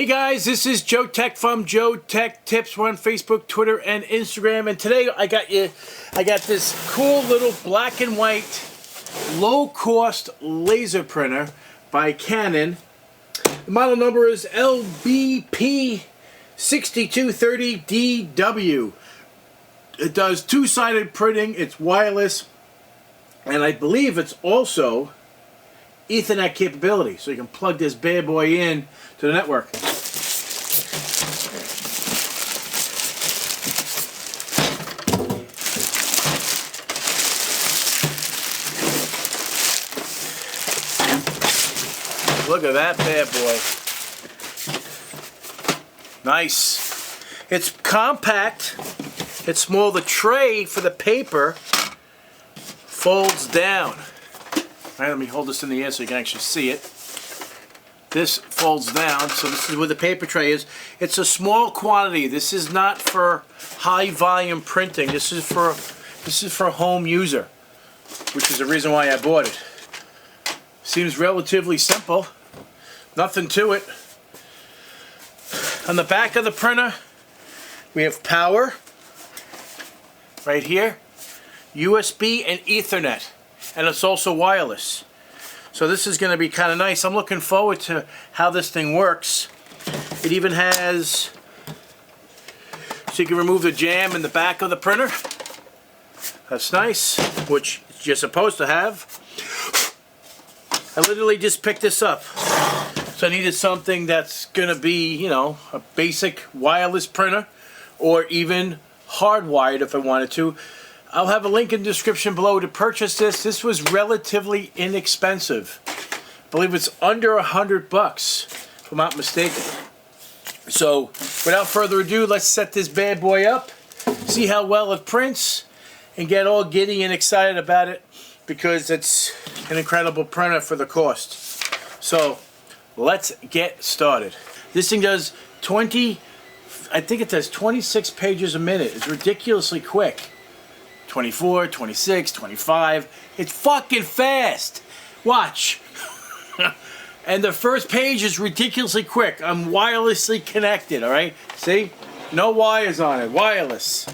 Hey guys, this is Joe Tech from JoeteckTips. We're on Facebook, Twitter, and Instagram. And today I got this cool little black and white, low-cost laser printer by Canon. The model number is LBP6230DW. It does two-sided printing. It's wireless, and I believe it's also Ethernet capability, so you can plug this bad boy in to the network. Look at that bad boy. Nice. It's compact. It's small. The tray for the paper folds down. All right, let me hold this in the air so you can actually see it. This folds down, so this is where the paper tray is. It's a small quantity. This is not for high volume printing. This is for home user, which is the reason why I bought it. Seems relatively simple. Nothing to it. On the back of the printer, we have power right here, USB and Ethernet, and it's also wireless. So this is going to be kind of nice. I'm looking forward to how this thing works. It even has, so you can remove the jam in the back of the printer. That's nice, which you're supposed to have. I literally just picked this up. So I needed something that's going to be, you know, a basic wireless printer, or even hardwired if I wanted to. I'll have a link in the description below to purchase this. This was relatively inexpensive. I believe it's under $100, if I'm not mistaken. So, without further ado, let's set this bad boy up, see how well it prints, and get all giddy and excited about it, because it's an incredible printer for the cost. So, let's get started. This thing does 26 pages a minute. It's ridiculously quick. 24, 26, 25. It's fucking fast. Watch. And the first page is ridiculously quick. I'm wirelessly connected, all right? See? No wires on it. Wireless.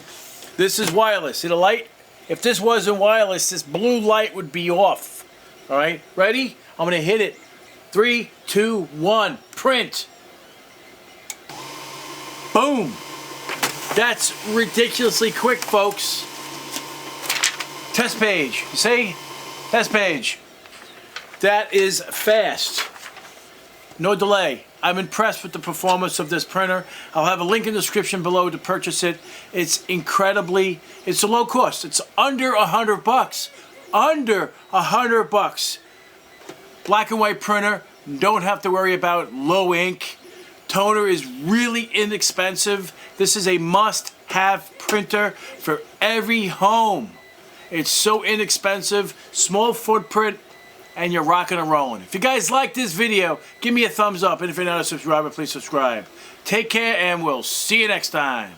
This is wireless. See the light? If this wasn't wireless, this blue light would be off. All right? Ready? I'm going to hit it. 3, 2, 1. Print. Boom. That's ridiculously quick, folks. Test page. You see? Test page. That is fast. No delay. I'm impressed with the performance of this printer. I'll have a link in the description below to purchase it. It's incredibly, it's a low cost. It's under $100. Under $100. Black and white printer. Don't have to worry about low ink. Toner is really inexpensive. This is a must-have printer for every home. It's so inexpensive, small footprint, and you're rocking and rolling. If you guys like this video, give me a thumbs up. And if you're not a subscriber, please subscribe. Take care, and we'll see you next time.